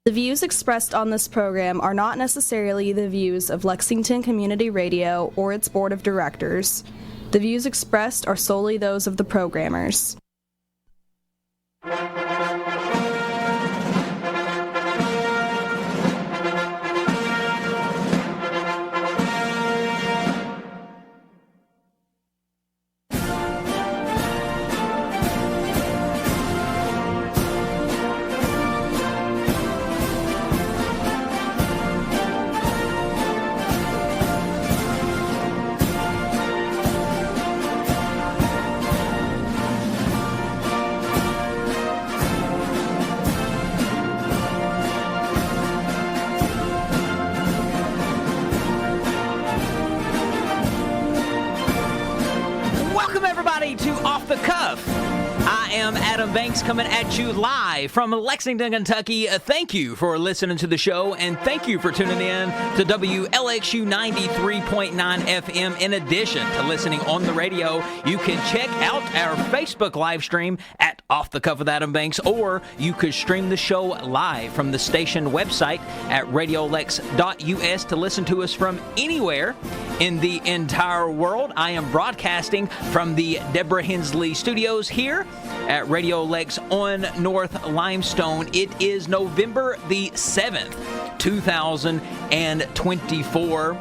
The views expressed on this program are not necessarily the views of Lexington Community Radio or its board of directors. The views expressed are solely those of the programmers. Banks coming at you live from Lexington, Kentucky. Thank you for listening to the show, and thank you for tuning in to WLXU 93.9 FM. In addition to listening on the radio, you can check out our Facebook live stream at Off the Cuff with Adam Banks, or you could stream the show live from the station website at radiolex.us to listen to us from anywhere in the entire world. I am broadcasting from the Deborah Hensley studios here at Radio Lex on North Limestone. It is November the 7th, 2024.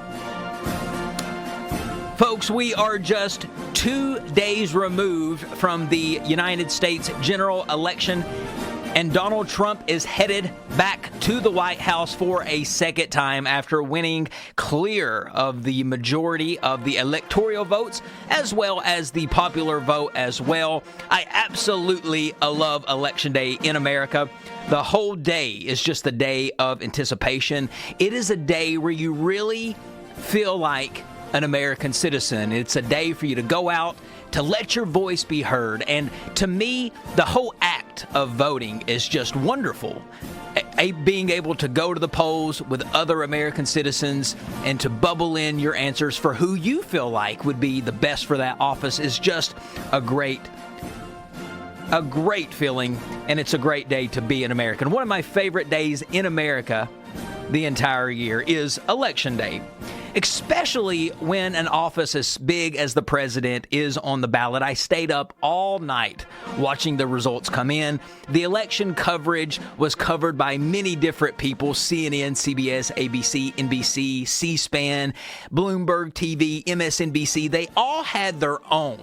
Folks, we are just 2 days removed from the United States general election, and Donald Trump is headed back to the White House for a second time after winning clear of the majority of the electoral votes as well as the popular vote as well. I absolutely love Election Day in America. The whole day is just a day of anticipation. It is a day where you really feel like an American citizen. It's a day for you to go out, to let your voice be heard. And to me, the whole act of voting is just wonderful. Being able to go to the polls with other American citizens and to bubble in your answers for who you feel like would be the best for that office is just a great feeling, and it's a great day to be an American. One of my favorite days in America the entire year is Election Day, especially when an office as big as the president is on the ballot. I stayed up all night watching the results come in. The election coverage was covered by many different people: CNN, CBS, ABC, NBC, C-SPAN, Bloomberg TV, MSNBC. They all had their own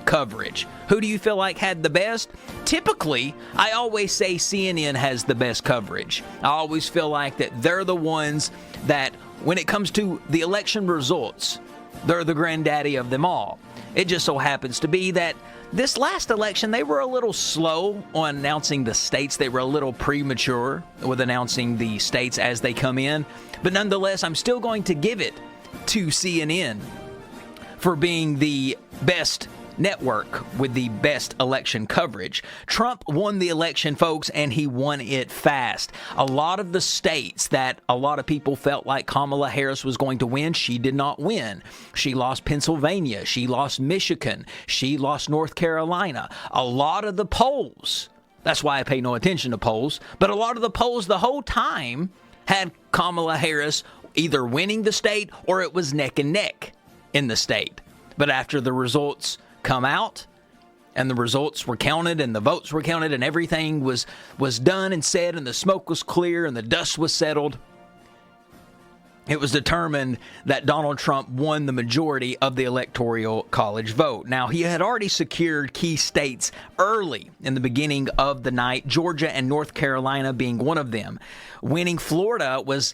coverage. Who do you feel like had the best? Typically, I always say CNN has the best coverage. I always feel like that they're the ones that, when it comes to the election results, they're the granddaddy of them all. It just so happens to be that this last election, they were a little slow on announcing the states. They were a little premature with announcing the states as they come in. But nonetheless, I'm still going to give it to CNN for being the best network with the best election coverage. Trump won the election, folks, and he won it fast. A lot of the states that a lot of people felt like Kamala Harris was going to win, she did not win. She lost Pennsylvania. She lost Michigan. She lost North Carolina. A lot of the polls, that's why I pay no attention to polls, but a lot of the polls the whole time had Kamala Harris either winning the state or it was neck and neck in the state. But after the results come out and the results were counted and the votes were counted and everything was done and said and the smoke was clear and the dust was settled, it was determined that Donald Trump won the majority of the Electoral College vote. Now, he had already secured key states early in the beginning of the night, Georgia and North Carolina being one of them. Winning Florida was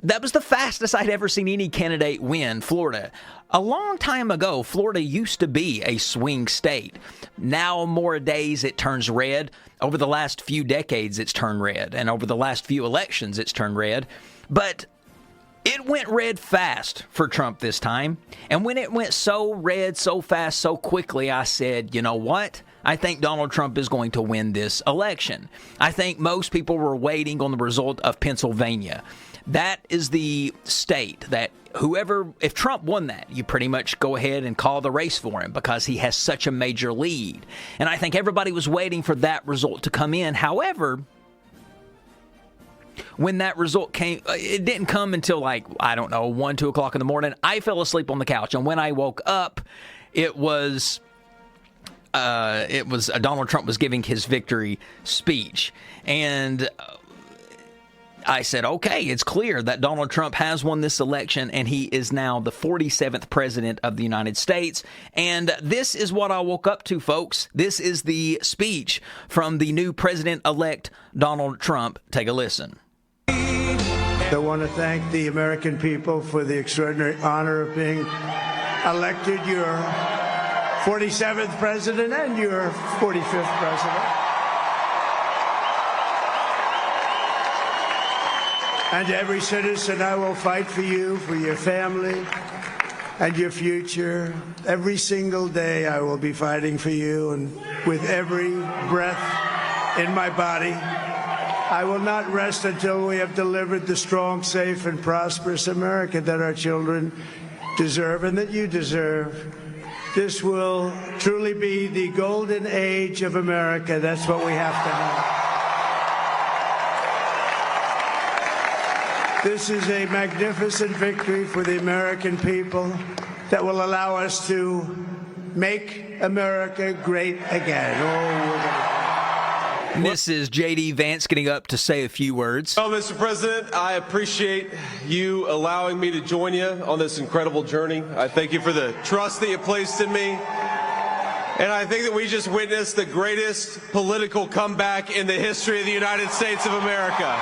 the fastest I'd ever seen any candidate win Florida. A long time ago, Florida used to be a swing state. Now, more days, it turns red. Over the last few decades, it's turned red. And over the last few elections, it's turned red. But it went red fast for Trump this time. And when it went so red, so fast, so quickly, I said, you know what? I think Donald Trump is going to win this election. I think most people were waiting on the result of Pennsylvania. That is the state that if Trump won that, you pretty much go ahead and call the race for him because he has such a major lead. And I think everybody was waiting for that result to come in. However, when that result came, it didn't come until like, I don't know, 1, 2 o'clock in the morning. I fell asleep on the couch, and when I woke up, it was Donald Trump was giving his victory speech, and I said, okay, it's clear that Donald Trump has won this election, and he is now the 47th president of the United States. And this is what I woke up to, folks. This is the speech from the new president-elect Donald Trump. Take a listen. I want to thank the American people for the extraordinary honor of being elected your 47th president and your 45th president. And every citizen, I will fight for you, for your family, and your future. Every single day, I will be fighting for you, and with every breath in my body, I will not rest until we have delivered the strong, safe, and prosperous America that our children deserve and that you deserve. This will truly be the golden age of America. That's what we have to have. This is a magnificent victory for the American people that will allow us to make America great again. This is J.D. Vance getting up to say a few words. Well, Mr. President, I appreciate you allowing me to join you on this incredible journey. I thank you for the trust that you placed in me. And I think that we just witnessed the greatest political comeback in the history of the United States of America.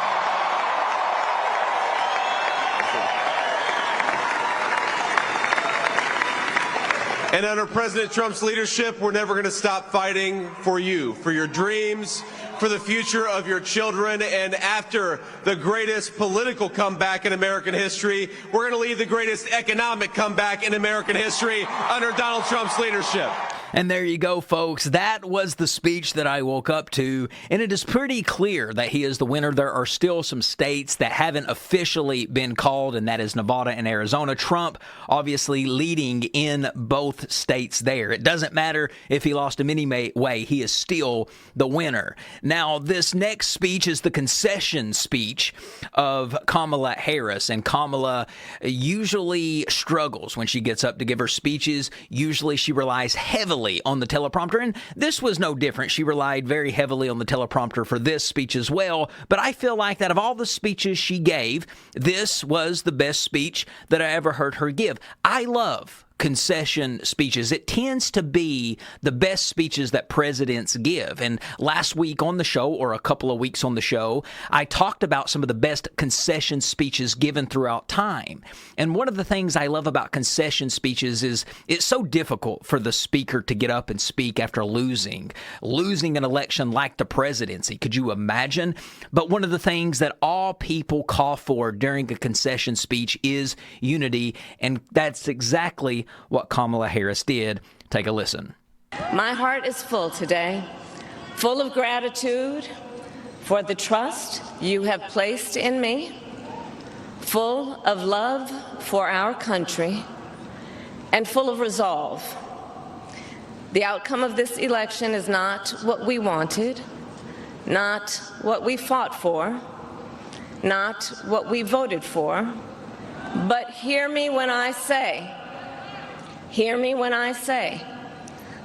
And under President Trump's leadership, we're never going to stop fighting for you, for your dreams, for the future of your children. And after the greatest political comeback in American history, we're going to lead the greatest economic comeback in American history under Donald Trump's leadership. And there you go, folks. That was the speech that I woke up to, and it is pretty clear that he is the winner. There are still some states that haven't officially been called, and that is Nevada and Arizona. Trump obviously leading in both states there. It doesn't matter if he lost in any way, he is still the winner. Now, this next speech is the concession speech of Kamala Harris, and Kamala usually struggles when she gets up to give her speeches. Usually she relies heavily on the teleprompter, and this was no different. She relied very heavily on the teleprompter for this speech as well, but I feel like that of all the speeches she gave, this was the best speech that I ever heard her give. I love concession speeches. It tends to be the best speeches that presidents give. And last week on the show, or a couple of weeks on the show, I talked about some of the best concession speeches given throughout time. And one of the things I love about concession speeches is it's so difficult for the speaker to get up and speak after losing an election like the presidency. Could you imagine? But one of the things that all people call for during a concession speech is unity, and that's exactly what Kamala Harris did. Take a listen. My heart is full today, full of gratitude for the trust you have placed in me, full of love for our country, and full of resolve. The outcome of this election is not what we wanted, not what we fought for, not what we voted for, but hear me when I say,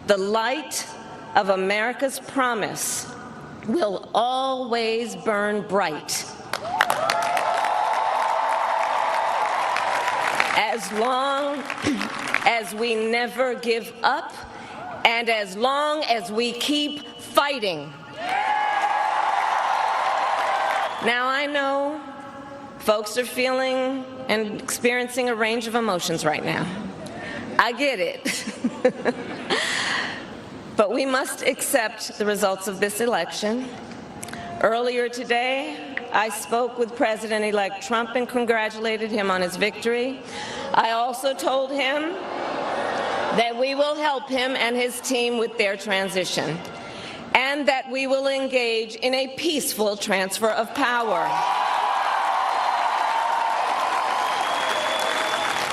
the light of America's promise will always burn bright. As long as we never give up, and as long as we keep fighting. Now, I know folks are feeling and experiencing a range of emotions right now. I get it. But we must accept the results of this election. Earlier today, I spoke with President-elect Trump and congratulated him on his victory. I also told him that we will help him and his team with their transition, and that we will engage in a peaceful transfer of power.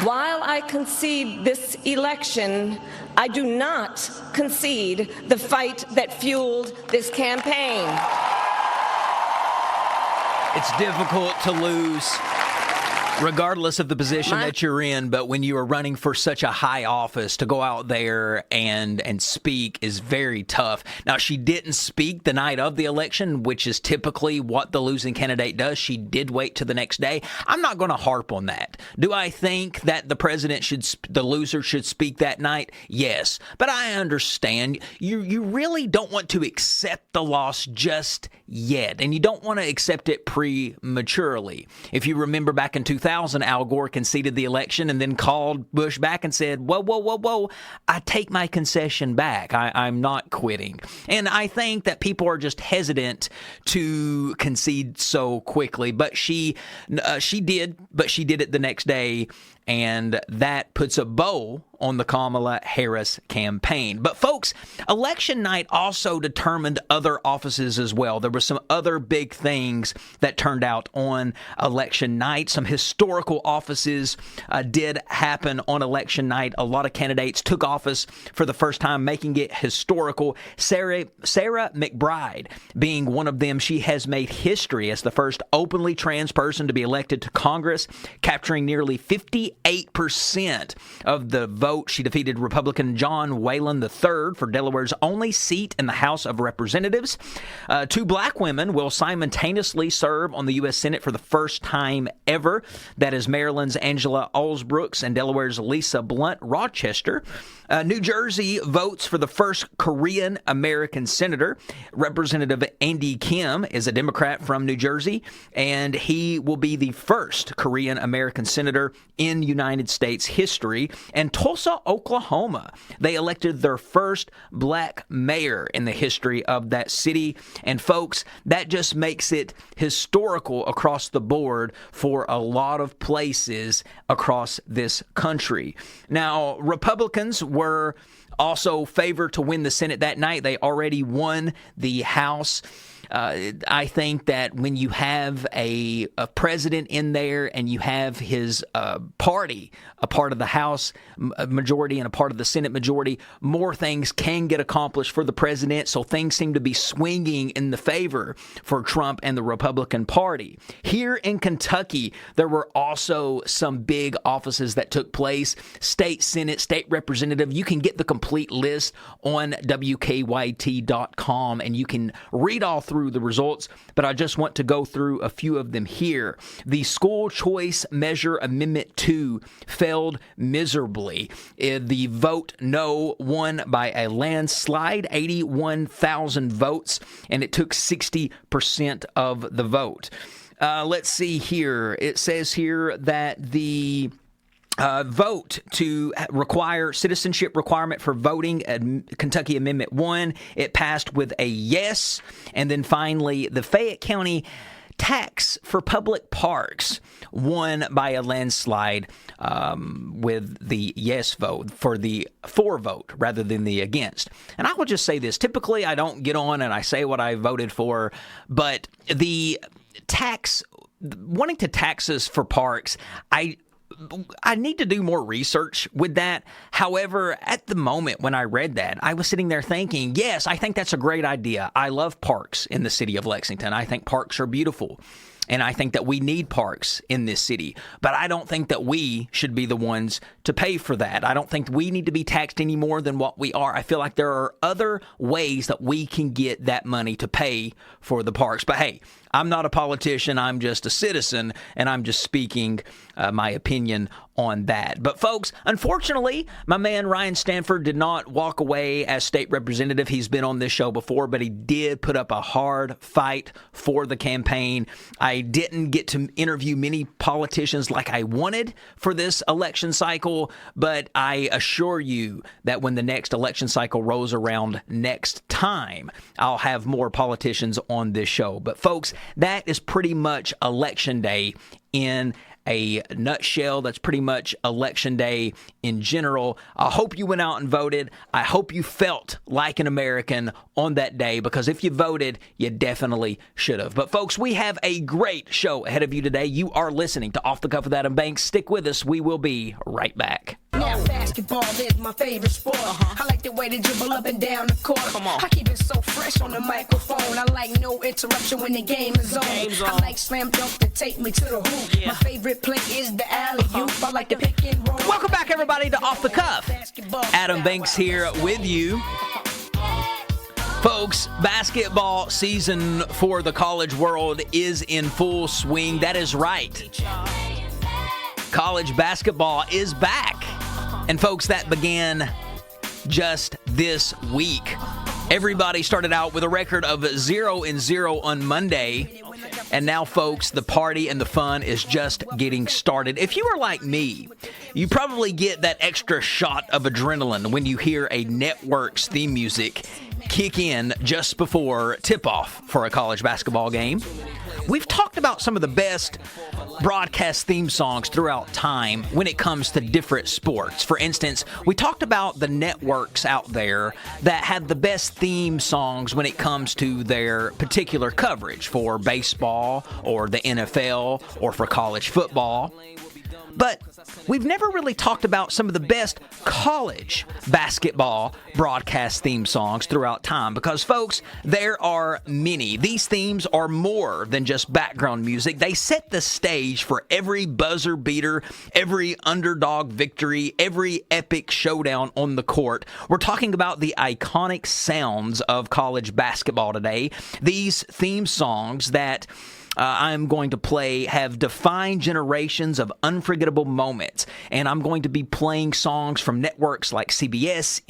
While I concede this election, I do not concede the fight that fueled this campaign. It's difficult to lose regardless of the position that you're in, but when you are running for such a high office, to go out there and speak is very tough. Now, she didn't speak the night of the election, which is typically what the losing candidate does. She did wait to the next day. I'm not going to harp on that. Do I think that the loser should speak that night? Yes, but I understand you really don't want to accept the loss just yet, and you don't want to accept it prematurely. If you remember back in 2000, Al Gore conceded the election and then called Bush back and said, whoa, I take my concession back. I'm not quitting. And I think that people are just hesitant to concede so quickly. But she did it the next day, and that puts a bow on the Kamala Harris campaign. But folks, election night also determined other offices as well. There were some other big things that turned out on election night. Some historical offices did happen on election night. A lot of candidates took office for the first time, making it historical. Sarah McBride being one of them. She has made history as the first openly trans person to be elected to Congress, capturing nearly 58% of the vote. She defeated Republican John Wayland III for Delaware's only seat in the House of Representatives. Two black women will simultaneously serve on the U.S. Senate for the first time ever. That is Maryland's Angela Allsbrooks and Delaware's Lisa Blunt Rochester. New Jersey votes for the first Korean American senator. Representative Andy Kim is a Democrat from New Jersey, and he will be the first Korean American senator in United States history. And Tulsa, Oklahoma, they elected their first black mayor in the history of that city. And folks, that just makes it historical across the board for a lot of places across this country. Now, Republicans were also favored to win the Senate that night. They already won the House. I think that when you have a president in there and you have his party, a part of the House majority and a part of the Senate majority, more things can get accomplished for the president. So things seem to be swinging in the favor for Trump and the Republican Party. Here in Kentucky, there were also some big offices that took place. State Senate, state representative. You can get the complete list on WKYT.com and you can read all through the results, but I just want to go through a few of them here. The School Choice Measure Amendment 2 failed miserably. The vote no won by a landslide, 81,000 votes, and it took 60% of the vote. Let's see here. It says here that the vote to require citizenship requirement for voting, Kentucky Amendment 1, it passed with a yes. And then finally, the Fayette County tax for public parks won by a landslide with the yes vote, for the for vote rather than the against. And I will just say this. Typically, I don't get on and I say what I voted for, but the wanting to tax us for parks, I need to do more research with that. However, at the moment when I read that, I was sitting there thinking, yes, I think that's a great idea. I love parks in the city of Lexington. I think parks are beautiful. And I think that we need parks in this city. But I don't think that we should be the ones to pay for that. I don't think we need to be taxed any more than what we are. I feel like there are other ways that we can get that money to pay for the parks. But hey, I'm not a politician. I'm just a citizen, and I'm just speaking my opinion on that. But folks, unfortunately, my man Ryan Stanford did not walk away as state representative. He's been on this show before, but he did put up a hard fight for the campaign. I didn't get to interview many politicians like I wanted for this election cycle, but I assure you that when the next election cycle rolls around next time, I'll have more politicians on this show. But folks, that is pretty much Election Day in a nutshell. That's pretty much Election Day in general. I hope you went out and voted. I hope you felt like an American on that day, because if you voted, you definitely should have. But folks, we have a great show ahead of you today. You are listening to Off the Cuff with Adam Banks. Stick with us. We will be right back. Now basketball is my favorite sport. I like the way they dribble up and down the court. I keep it so fresh. fresh on the microphone. I like no interruption when the game is on. I like slam dunk to take me to the hoop. My favorite play is the alley-oop. I like the pick and roll. Welcome back, everybody, to Off the Cuff. Adam Banks here with you. Folks, basketball season for the college world is in full swing. That is right. College basketball is back. And folks, that began just this week. Everybody started out with a record of 0-0 on Monday. And now, folks, the party and the fun is just getting started. If you are like me, you probably get that extra shot of adrenaline when you hear a network's theme music kick in just before tip-off for a college basketball game. We've talked about some of the best broadcast theme songs throughout time when it comes to different sports. For instance, we talked about the networks out there that had the best theme songs when it comes to their particular coverage for baseball or the NFL or for college football. But we've never really talked about some of the best college basketball broadcast theme songs throughout time because, folks, there are many. These themes are more than just background music. They set the stage for every buzzer beater, every underdog victory, every epic showdown on the court. We're talking about the iconic sounds of college basketball today. These theme songs that I'm going to play have defined generations of unforgettable moments. And I'm going to be playing songs from networks like CBS,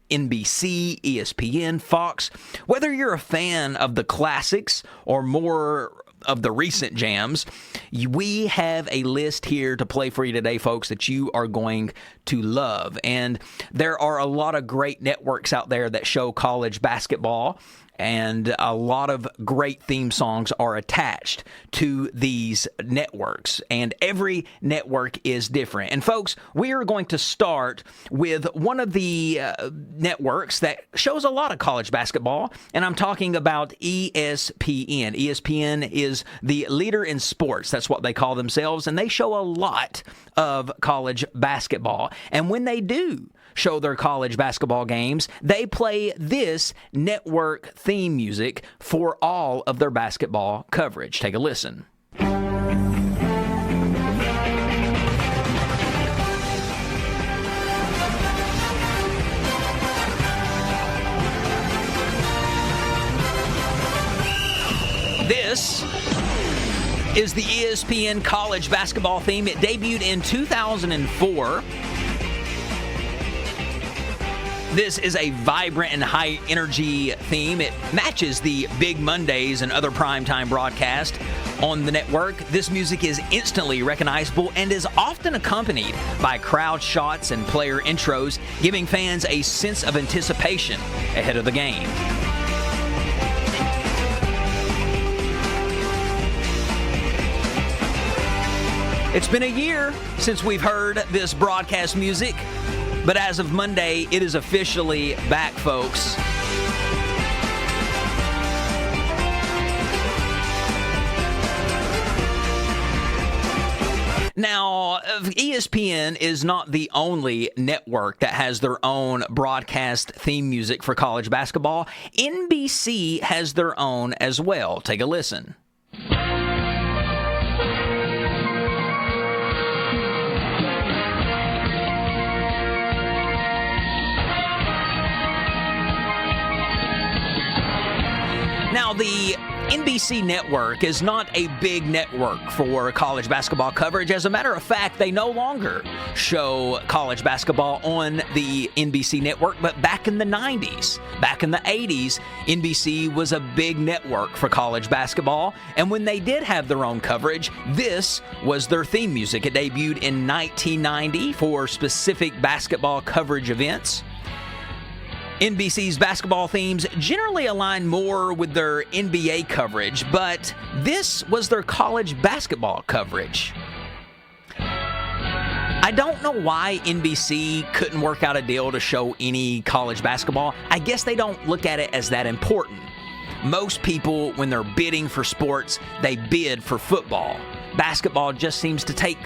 NBC, ESPN, Fox. Whether you're a fan of the classics or more of the recent jams, we have a list here to play for you today, folks, that you are going to love. And there are a lot of great networks out there that show college basketball, and a lot of great theme songs are attached to these networks, and every network is different. And folks, we are going to start with one of the networks that shows a lot of college basketball, and I'm talking about ESPN. ESPN is the leader in sports. That's what they call themselves, and they show a lot of college basketball. And when they do show their college basketball games, they play this network theme music for all of their basketball coverage. Take a listen. This is the ESPN college basketball theme. It debuted in 2004. This is a vibrant and high-energy theme. It matches the Big Mondays and other primetime broadcasts on the network. This music is instantly recognizable and is often accompanied by crowd shots and player intros, giving fans a sense of anticipation ahead of the game. It's been a year since we've heard this broadcast music, but as of Monday, it is officially back, folks. Now, ESPN is not the only network that has their own broadcast theme music for college basketball. NBC has their own as well. Take a listen. Now, the NBC network is not a big network for college basketball coverage. As a matter of fact, they no longer show college basketball on the NBC network, but back in the 90s, back in the 80s, NBC was a big network for college basketball, and when they did have their own coverage, this was their theme music. It debuted in 1990 for specific basketball coverage events. NBC's basketball themes generally align more with their NBA coverage, but this was their college basketball coverage. I don't know why NBC couldn't work out a deal to show any college basketball. I guess they don't look at it as that important. Most people, when they're bidding for sports, they bid for football. Basketball just seems to take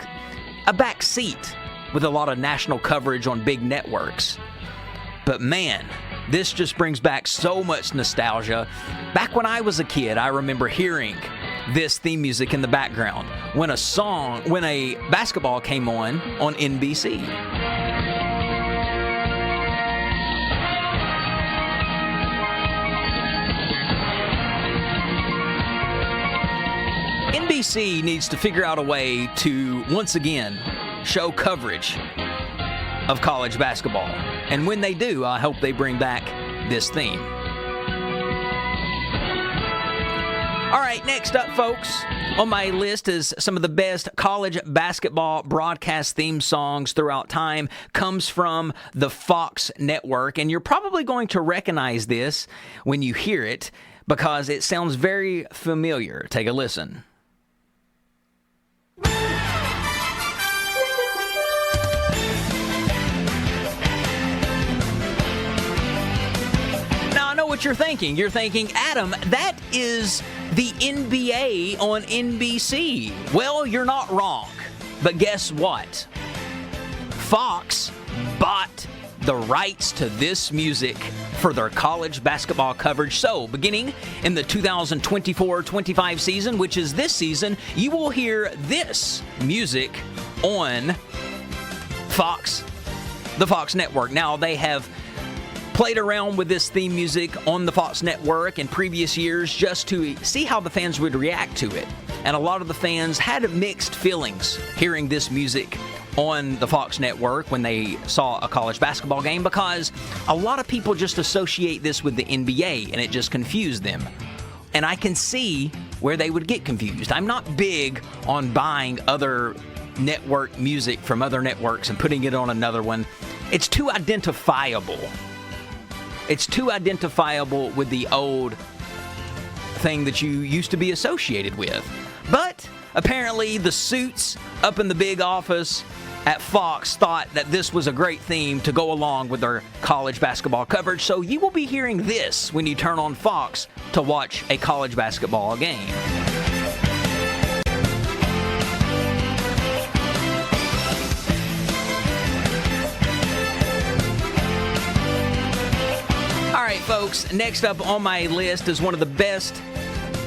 a back seat with a lot of national coverage on big networks. But man, This just brings back so much nostalgia. Back when I was a kid, I remember hearing this theme music in the background when a basketball came on NBC. NBC needs to figure out a way to, once again, show coverage of college basketball. And when they do, I hope they bring back this theme. All right, next up, folks, on my list is some of the best college basketball broadcast theme songs throughout time. Comes from the Fox network, and you're probably going to recognize this when you hear it because it sounds very familiar. Take a listen. What you're thinking. You're thinking, Adam, that is the NBA on NBC. Well, you're not wrong. But guess what? Fox bought the rights to this music for their college basketball coverage. So, beginning in the 2024-25 season, which is this season, you will hear this music on Fox, the Fox network. Now, they have played around with this theme music on the Fox network in previous years just to see how the fans would react to it. And a lot of the fans had mixed feelings hearing this music on the Fox network when they saw a college basketball game because a lot of people just associate this with the NBA and it just confused them. And I can see where they would get confused. I'm not big on buying other network music from other networks and putting it on another one. It's too identifiable. It's too identifiable with the old thing that you used to be associated with. But apparently the suits up in the big office at Fox thought that this was a great theme to go along with their college basketball coverage. So you will be hearing this when you turn on Fox to watch a college basketball game. All right, folks, next up on my list is one of the best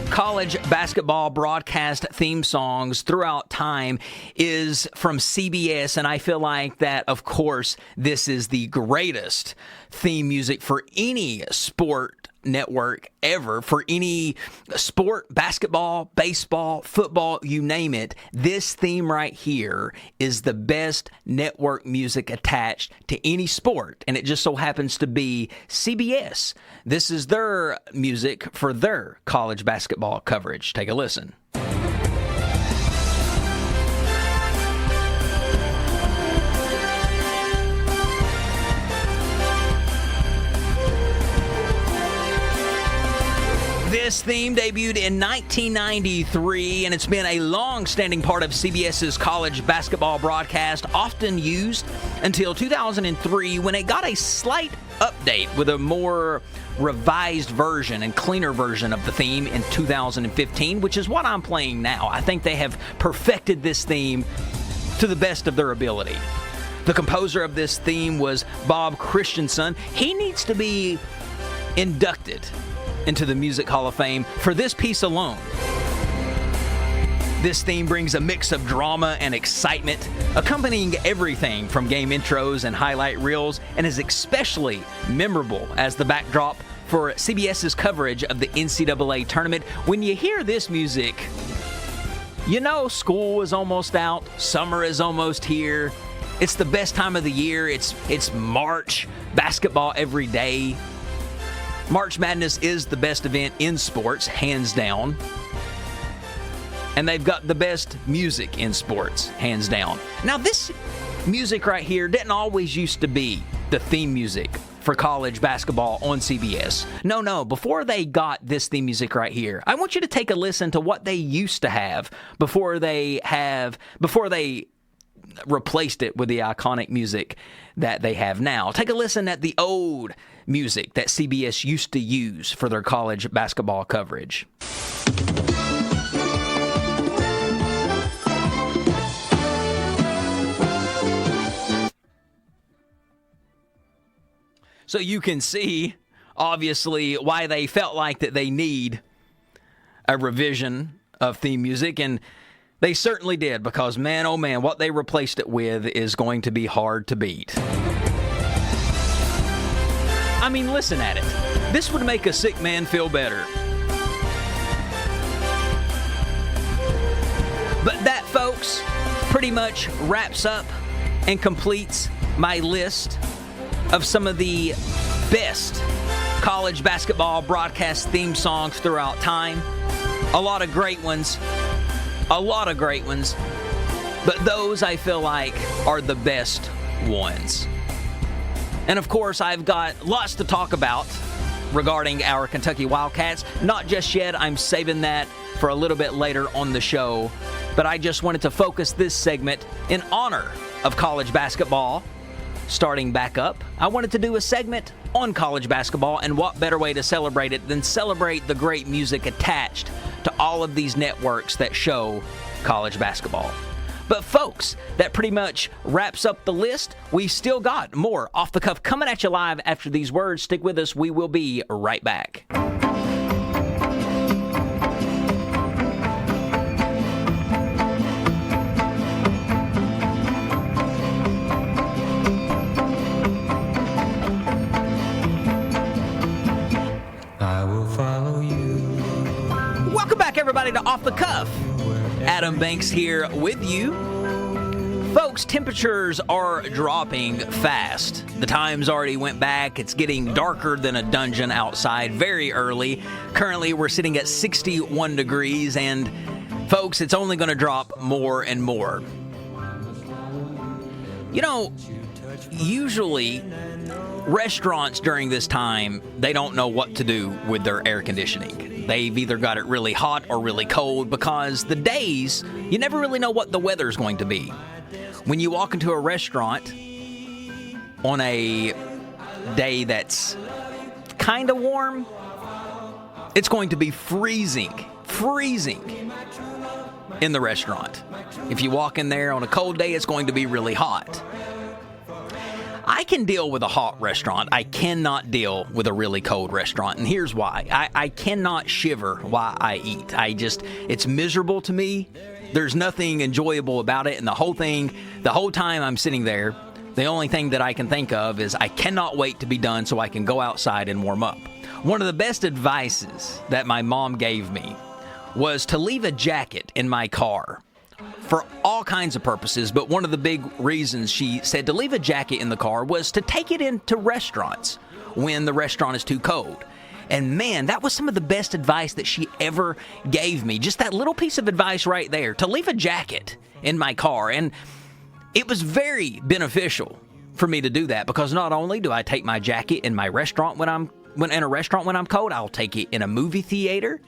college basketball broadcast theme songs throughout time is from CBS, and I feel like that, of course, this is the greatest theme music for any sport network ever, for any sport, basketball, baseball, football, you name it. This theme right here is the best network music attached to any sport, and it just so happens to be CBS. This is their music for their college basketball coverage. Take a listen. This theme debuted in 1993, and it's been a long-standing part of CBS's college basketball broadcast, often used until 2003 when it got a slight update with a more revised version and cleaner version of the theme in 2015, which is what I'm playing now. I think they have perfected this theme to the best of their ability. The composer of this theme was Bob Christensen. He needs to be inducted into the Music Hall of Fame for this piece alone. This theme brings a mix of drama and excitement, accompanying everything from game intros and highlight reels, and is especially memorable as the backdrop for CBS's coverage of the NCAA tournament. When you hear this music, you know school is almost out, summer is almost here. It's the best time of the year. It's March, basketball every day. March Madness is the best event in sports, hands down. And they've got the best music in sports, hands down. Now, this music right here didn't always used to be the theme music for college basketball on CBS. No, before they got this theme music right here, I want you to take a listen to what they used to have before they replaced it with the iconic music that they have now. Take a listen at the old music that CBS used to use for their college basketball coverage. So you can see, obviously, why they felt like that they need a revision of theme music, and they certainly did, because man, oh man, what they replaced it with is going to be hard to beat. I mean, listen at it. This would make a sick man feel better. But that, folks, pretty much wraps up and completes my list of some of the best college basketball broadcast theme songs throughout time. A lot of great ones. But those, I feel like, are the best ones. And of course, I've got lots to talk about regarding our Kentucky Wildcats. Not just yet. I'm saving that for a little bit later on the show. But I just wanted to focus this segment in honor of college basketball starting back up. I wanted to do a segment on college basketball, and what better way to celebrate it than celebrate the great music attached to all of these networks that show college basketball. But folks, that pretty much wraps up the list. We've still got more Off the Cuff coming at you live after these words. Stick with us. We will be right back. I will follow you. Welcome back, everybody, to Off the Cuff. Adam Banks here with you. Folks, temperatures are dropping fast. The times already went back. It's getting darker than a dungeon outside very early. Currently, we're sitting at 61 degrees, and folks, it's only going to drop more and more. You know, usually restaurants during this time, they don't know what to do with their air conditioning. They've either got it really hot or really cold, because the days, you never really know what the weather's going to be. When you walk into a restaurant on a day that's kind of warm, it's going to be freezing in the restaurant. If you walk in there on a cold day, it's going to be really hot. I can deal with a hot restaurant. I cannot deal with a really cold restaurant, and here's why. I cannot shiver while I eat. It's miserable to me. There's nothing enjoyable about it, and the whole time I'm sitting there, the only thing that I can think of is I cannot wait to be done so I can go outside and warm up. One of the best advices that my mom gave me was to leave a jacket in my car. For all kinds of purposes, but one of the big reasons she said to leave a jacket in the car was to take it into restaurants when the restaurant is too cold. And man, that was some of the best advice that she ever gave me. Just that little piece of advice right there, to leave a jacket in my car. And it was very beneficial for me to do that, because not only do I take my jacket in my restaurant when I'm cold, I'll take it in a movie theater.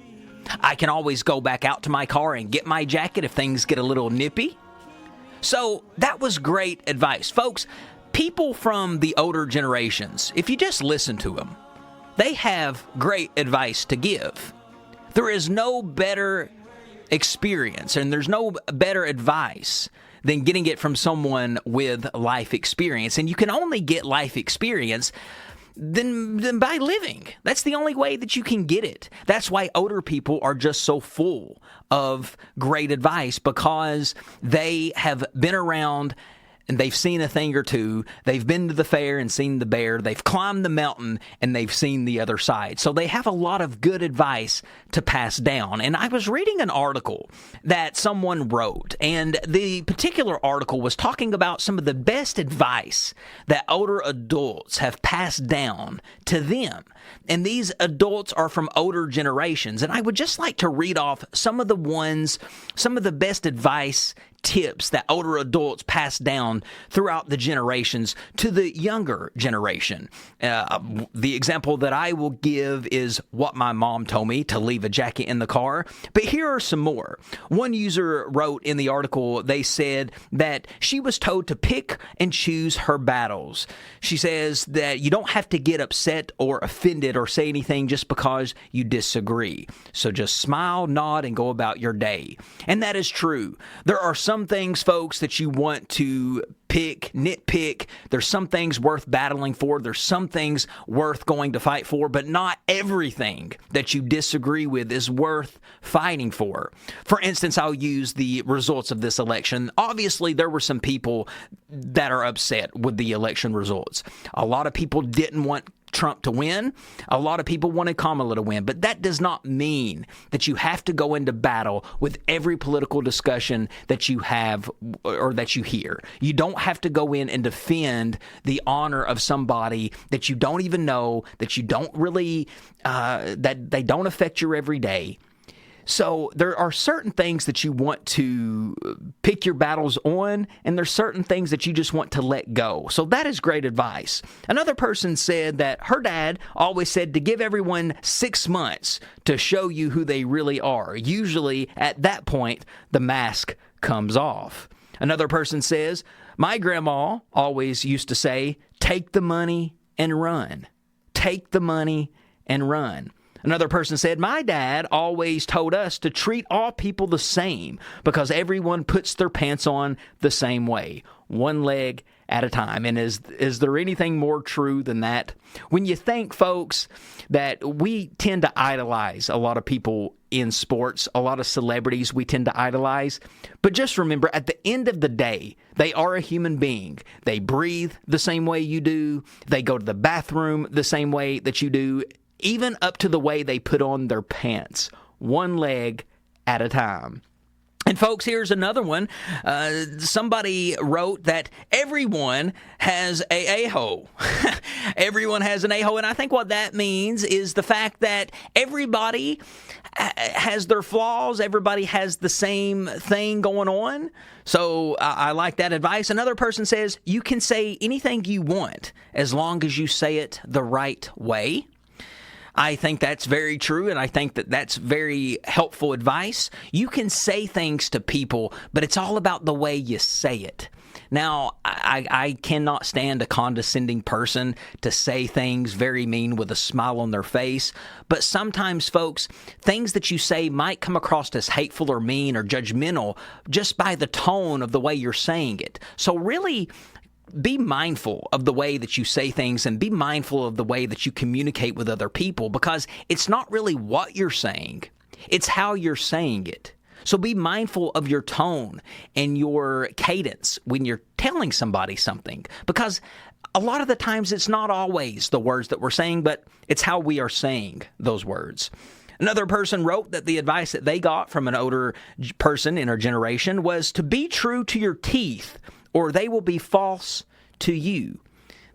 I can always go back out to my car and get my jacket if things get a little nippy. So that was great advice. Folks, people from the older generations, if you just listen to them, they have great advice to give. There is no better experience and there's no better advice than getting it from someone with life experience. And you can only get life experience than by living. That's the only way that you can get it. That's why older people are just so full of great advice, because they have been around and they've seen a thing or two. They've been to the fair and seen the bear. They've climbed the mountain and they've seen the other side. So they have a lot of good advice to pass down. And I was reading an article that someone wrote, and the particular article was talking about some of the best advice that older adults have passed down to them. And these adults are from older generations. And I would just like to read off some of the best advice tips that older adults pass down throughout the generations to the younger generation. The example that I will give is what my mom told me, to leave a jacket in the car. But here are some more. One user wrote in the article, they said that she was told to pick and choose her battles. She says that you don't have to get upset or offended or say anything just because you disagree. So just smile, nod, and go about your day. And that is true. There are some some things, folks, that you want to nitpick. There's some things worth battling for. There's some things worth going to fight for, but not everything that you disagree with is worth fighting for. For instance, I'll use the results of this election. Obviously, there were some people that are upset with the election results. A lot of people didn't want Trump to win. A lot of people wanted Kamala to win, but that does not mean that you have to go into battle with every political discussion that you have or that you hear. You don't have to go in and defend the honor of somebody that you don't even know, that you don't really, that they don't affect your everyday. So there are certain things that you want to pick your battles on, and there's certain things that you just want to let go. So that is great advice. Another person said that her dad always said to give everyone 6 months to show you who they really are. Usually at that point, the mask comes off. Another person says, my grandma always used to say, take the money and run. Take the money and run. Another person said, my dad always told us to treat all people the same because everyone puts their pants on the same way, one leg at a time. And is there anything more true than that? When you think, folks, that we tend to idolize a lot of people in sports, a lot of celebrities we tend to idolize, but just remember, at the end of the day, they are a human being. They breathe the same way you do. They go to the bathroom the same way that you do. Even up to the way they put on their pants, one leg at a time. And folks, here's another one. Somebody wrote that everyone has a a-hole. Everyone has an a-hole, and I think what that means is the fact that everybody has their flaws. Everybody has the same thing going on. So I like that advice. Another person says, you can say anything you want as long as you say it the right way. I think that's very true, and I think that that's very helpful advice. You can say things to people, but it's all about the way you say it. Now, I cannot stand a condescending person to say things very mean with a smile on their face, but sometimes, folks, things that you say might come across as hateful or mean or judgmental just by the tone of the way you're saying it. So really, be mindful of the way that you say things and be mindful of the way that you communicate with other people, because it's not really what you're saying, it's how you're saying it. So be mindful of your tone and your cadence when you're telling somebody something, because a lot of the times it's not always the words that we're saying, but it's how we are saying those words. Another person wrote that the advice that they got from an older person in our generation was to be true to your teeth, or they will be false to you.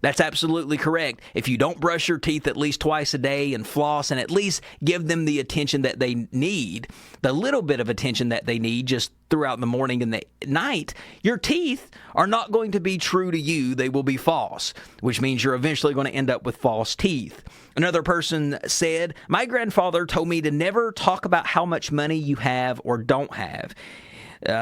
That's absolutely correct. If you don't brush your teeth at least twice a day and floss and at least give them the attention that they need, the little bit of attention that they need just throughout the morning and the night, your teeth are not going to be true to you. They will be false, which means you're eventually going to end up with false teeth. Another person said, my grandfather told me to never talk about how much money you have or don't have.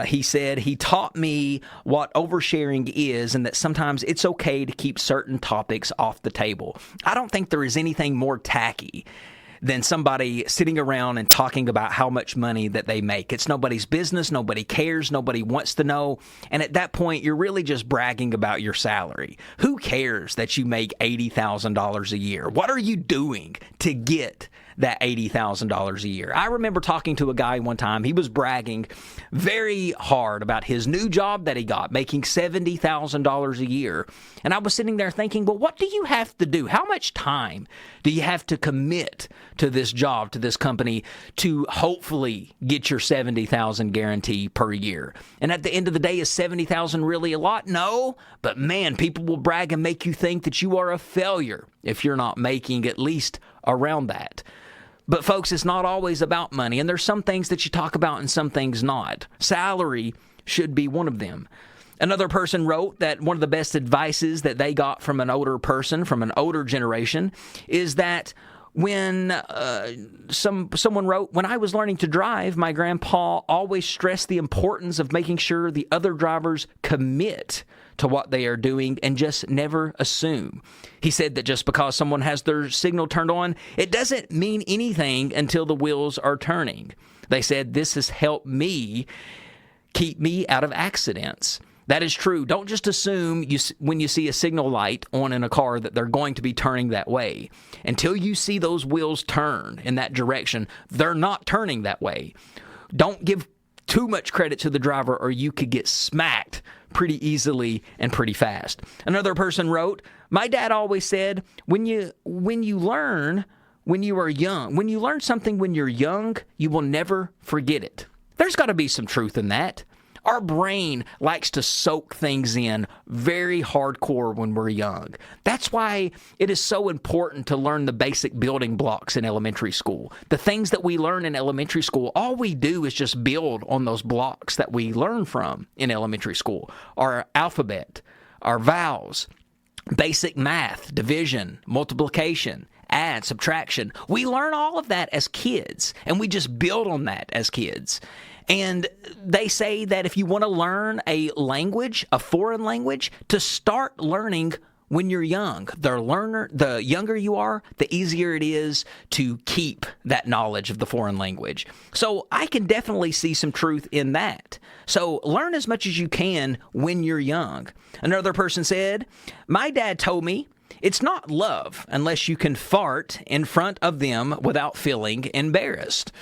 He said he taught me what oversharing is and that sometimes it's okay to keep certain topics off the table. I don't think there is anything more tacky than somebody sitting around and talking about how much money that they make. It's nobody's business. Nobody cares. Nobody wants to know. And at that point, you're really just bragging about your salary. Who cares that you make $80,000 a year? What are you doing to get that $80,000 a year? I remember talking to a guy one time. He was bragging very hard about his new job that he got, making $70,000 a year. And I was sitting there thinking, well, what do you have to do? How much time do you have to commit to this job, to this company, to hopefully get your $70,000 guarantee per year? And at the end of the day, is $70,000 really a lot? No, but man, people will brag and make you think that you are a failure if you're not making at least around that. But folks, it's not always about money, and there's some things that you talk about and some things not. Salary should be one of them. Another person wrote that one of the best advices that they got from an older person, from an older generation, is that when someone wrote, when I was learning to drive, my grandpa always stressed the importance of making sure the other drivers commit to what they are doing and just never assume. He said that just because someone has their signal turned on, it doesn't mean anything until the wheels are turning. They said this has helped me keep me out of accidents. That is true. Don't just assume when you see a signal light on in a car that they're going to be turning that way. Until you see those wheels turn in that direction, they're not turning that way. Don't give too much credit to the driver or you could get smacked pretty easily and pretty fast. Another person wrote, my dad always said, when you learn when you are young, when you learn something when you're young, you will never forget it. There's got to be some truth in that. Our brain likes to soak things in very hardcore when we're young. That's why it is so important to learn the basic building blocks in elementary school. The things that we learn in elementary school, all we do is just build on those blocks that we learn from in elementary school. Our alphabet, our vowels, basic math, division, multiplication, add, subtraction. We learn all of that as kids, and we just build on that as kids. And they say that if you want to learn a language, a foreign language, to start learning when you're young. The younger you are, the easier it is to keep that knowledge of the foreign language. So I can definitely see some truth in that. So learn as much as you can when you're young. Another person said, my dad told me, it's not love unless you can fart in front of them without feeling embarrassed.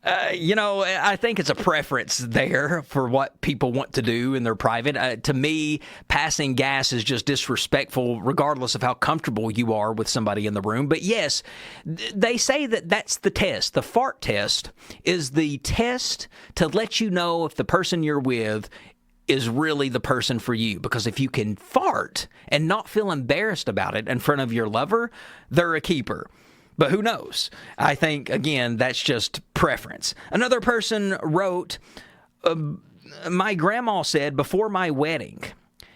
I think it's a preference there for what people want to do in their private. To me, passing gas is just disrespectful regardless of how comfortable you are with somebody in the room. But yes, they say that that's the test. The fart test is the test to let you know if the person you're with is really the person for you. Because if you can fart and not feel embarrassed about it in front of your lover, they're a keeper. But who knows? I think, again, that's just preference. Another person wrote, my grandma said before my wedding,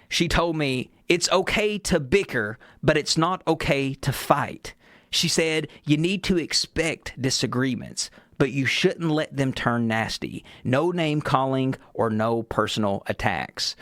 she told me, it's okay to bicker, but it's not okay to fight. She said, you need to expect disagreements, but you shouldn't let them turn nasty. No name calling or no personal attacks.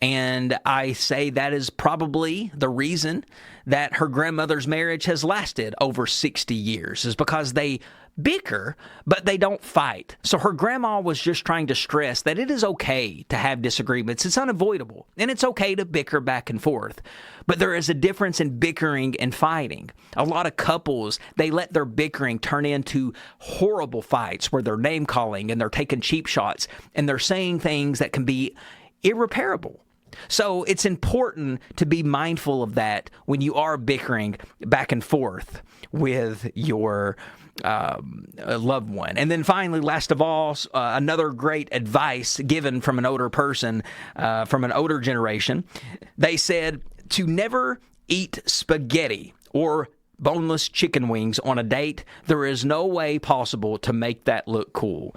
And I say that is probably the reason that her grandmother's marriage has lasted over 60 years, is because they bicker, but they don't fight. So her grandma was just trying to stress that it is okay to have disagreements. It's unavoidable, and it's okay to bicker back and forth. But there is a difference in bickering and fighting. A lot of couples, they let their bickering turn into horrible fights where they're name-calling and they're taking cheap shots and they're saying things that can be irreparable. So it's important to be mindful of that when you are bickering back and forth with your loved one. And then finally, last of all, another great advice given from an older person, from an older generation. They said to never eat spaghetti or boneless chicken wings on a date. There is no way possible to make that look cool.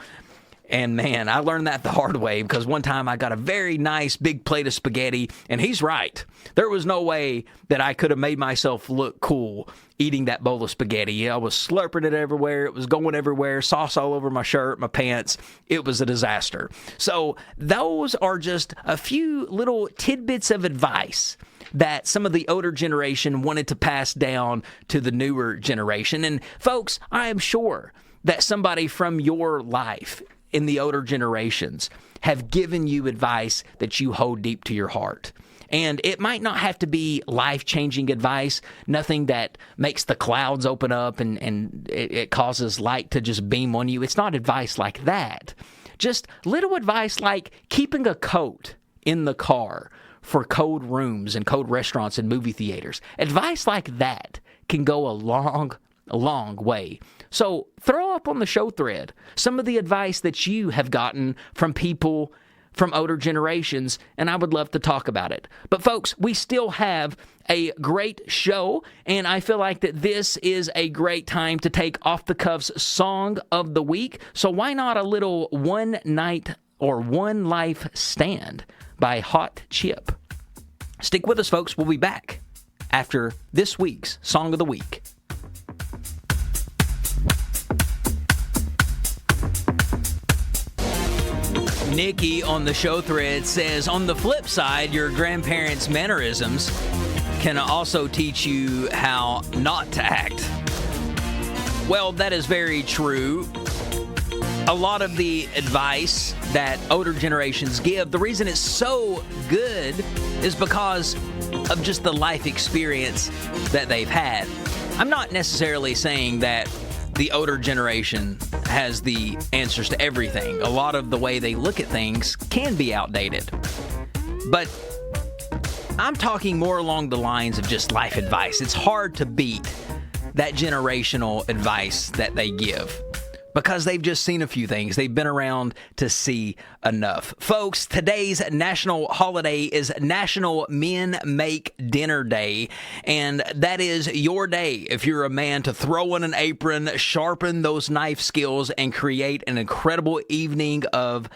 And man, I learned that the hard way, because one time I got a very nice big plate of spaghetti, and he's right. There was no way that I could have made myself look cool eating that bowl of spaghetti. I was slurping it everywhere. It was going everywhere. Sauce all over my shirt, my pants. It was a disaster. So those are just a few little tidbits of advice that some of the older generation wanted to pass down to the newer generation. And folks, I am sure that somebody from your life in the older generations have given you advice that you hold deep to your heart. And it might not have to be life-changing advice, nothing that makes the clouds open up and it causes light to just beam on you. It's not advice like that. Just little advice like keeping a coat in the car for cold rooms and cold restaurants and movie theaters. Advice like that can go a long way. So throw up on the show thread some of the advice that you have gotten from people from older generations, and I would love to talk about it. But folks, we still have a great show, and I feel like that this is a great time to take Off the Cuff's Song of the Week. So why not a little One Night or One Life Stand by Hot Chip? Stick with us, folks. We'll be back after this week's Song of the Week. Nikki on the show thread says, on the flip side, your grandparents' mannerisms can also teach you how not to act. Well, that is very true. A lot of the advice that older generations give, the reason it's so good is because of just the life experience that they've had. I'm not necessarily saying that the older generation has the answers to everything. A lot of the way they look at things can be outdated. But I'm talking more along the lines of just life advice. It's hard to beat that generational advice that they give, because they've just seen a few things. They've been around to see enough. Folks, today's national holiday is National Men Make Dinner Day, and that is your day, if you're a man, to throw on an apron, sharpen those knife skills, and create an incredible evening of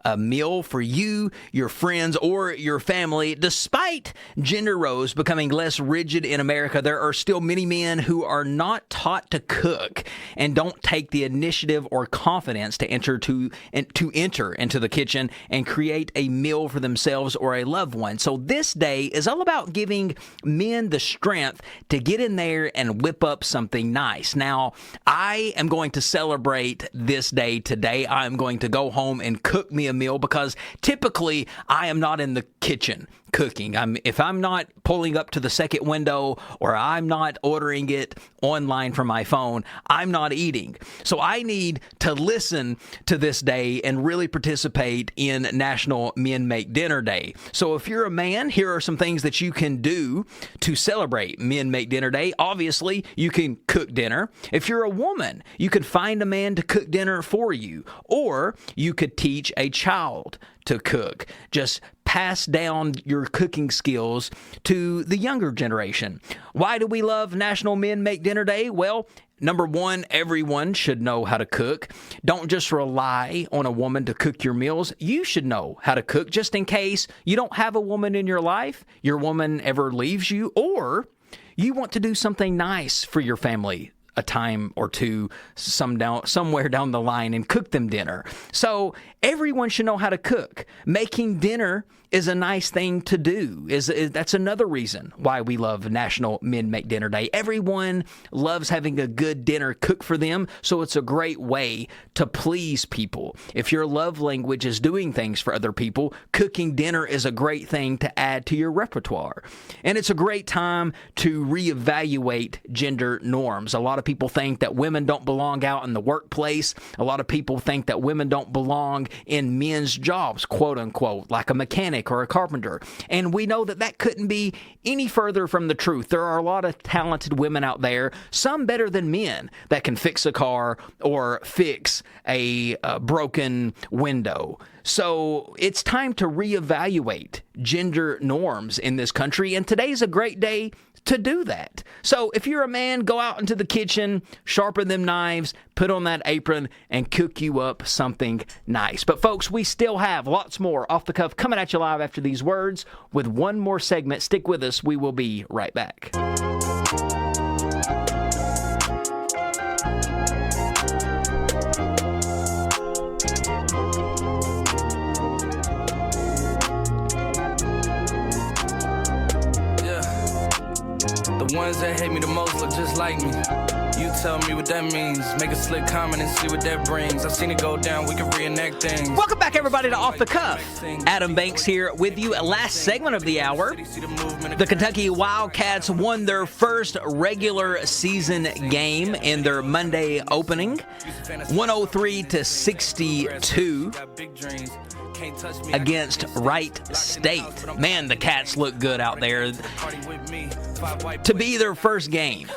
a meal for you, your friends, or your family. Despite gender roles becoming less rigid in America, there are still many men who are not taught to cook and don't take the initiative or confidence to enter into the kitchen and create a meal for themselves or a loved one. So this day is all about giving men the strength to get in there and whip up something nice. Now, I am going to celebrate this day today. I'm going to go home and cook me a meal, because typically I am not in the kitchen cooking. If I'm not pulling up to the second window, or I'm not ordering it online from my phone, I'm not eating. So I need to listen to this day and really participate in National Men Make Dinner Day. So if you're a man, here are some things that you can do to celebrate Men Make Dinner Day. Obviously, you can cook dinner. If you're a woman, you could find a man to cook dinner for you, or you could teach a child to cook. Just pass down your cooking skills to the younger generation. Why do we love National Men Make Dinner Day? Well, number one, everyone should know how to cook. Don't just rely on a woman to cook your meals. You should know how to cook, just in case you don't have a woman in your life, your woman ever leaves you, or you want to do something nice for your family a time or two somewhere down the line and cook them dinner. So everyone should know how to cook. Making dinner is a nice thing to do. That's another reason why we love National Men Make Dinner Day. Everyone loves having a good dinner cooked for them, so it's a great way to please people. If your love language is doing things for other people, cooking dinner is a great thing to add to your repertoire. And it's a great time to reevaluate gender norms. A lot of people think that women don't belong out in the workplace. A lot of people think that women don't belong in men's jobs, quote unquote, like a mechanic or a carpenter. And we know that that couldn't be any further from the truth. There are a lot of talented women out there, some better than men, that can fix a car or fix a broken window. So it's time to reevaluate gender norms in this country, and today's a great day to do that. So if you're a man, go out into the kitchen, sharpen them knives, put on that apron, and cook you up something nice. But folks, we still have lots more Off the Cuff coming at you live after these words with one more segment. Stick with us. We will be right back. The ones that hate me the most look just like me. You tell me what that means. Make a slick comment and see what that brings. I've seen it go down. We can reenact things. Welcome back, everybody, to Off the Cuff. Adam Banks here with you. Last segment of the hour. The Kentucky Wildcats won their first regular season game in their Monday opening, 103-62. Against Wright State. Man, the Cats look good out there. To be their first game,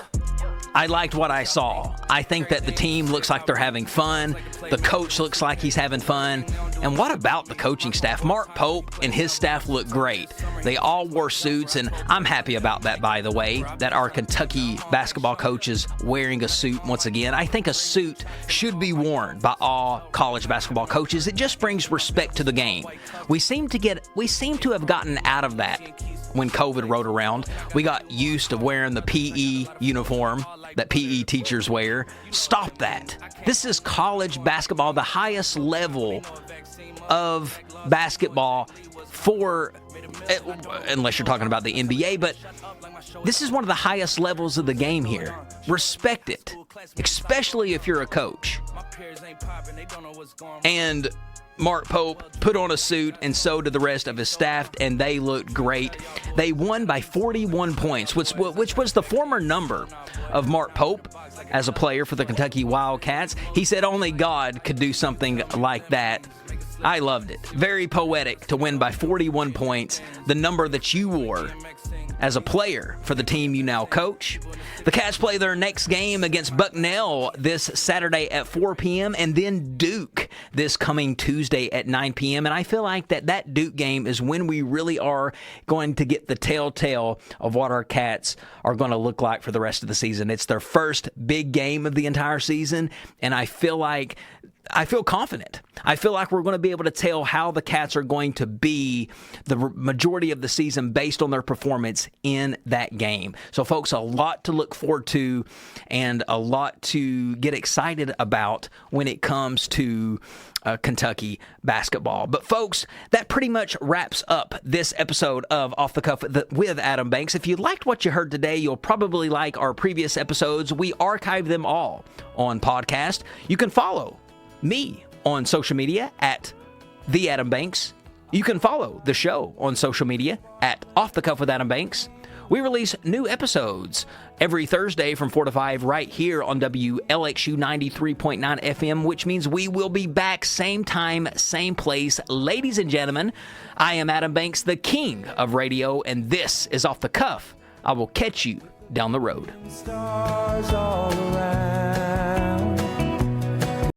I liked what I saw. I think that the team looks like they're having fun. The coach looks like he's having fun. And what about the coaching staff? Mark Pope and his staff look great. They all wore suits, and I'm happy about that, by the way, that our Kentucky basketball coach is wearing a suit once again. I think a suit should be worn by all college basketball coaches. It just brings respect to the game. We seem to have gotten out of that when COVID rode around. We got used to wearing the PE uniform that PE teachers wear. Stop that. This is college basketball, the highest level of basketball for, unless you're talking about the NBA, but this is one of the highest levels of the game here. Respect it, especially if you're a coach. And Mark Pope put on a suit, and so did the rest of his staff, and they looked great. They won by 41 points, which was the former number of Mark Pope as a player for the Kentucky Wildcats. He said only God could do something like that. I loved it. Very poetic to win by 41 points, the number that you wore as a player for the team you now coach. The Cats play their next game against Bucknell this Saturday at 4 p.m. and then Duke this coming Tuesday at 9 p.m. And I feel like that Duke game is when we really are going to get the telltale of what our Cats are going to look like for the rest of the season. It's their first big game of the entire season, and I feel confident. I feel like we're going to be able to tell how the Cats are going to be the majority of the season based on their performance in that game. So, folks, a lot to look forward to and a lot to get excited about when it comes to Kentucky basketball. But, folks, that pretty much wraps up this episode of Off the Cuff with Adam Banks. If you liked what you heard today, you'll probably like our previous episodes. We archive them all on podcast. You can follow me on social media at The Adam Banks. You can follow the show on social media at Off the Cuff with Adam Banks. We release new episodes every Thursday from 4 to 5 right here on WLXU 93.9 FM, which means we will be back same time, same place. Ladies and gentlemen, I am Adam Banks, the king of radio, and this is Off the Cuff. I will catch you down the road. Stars all around.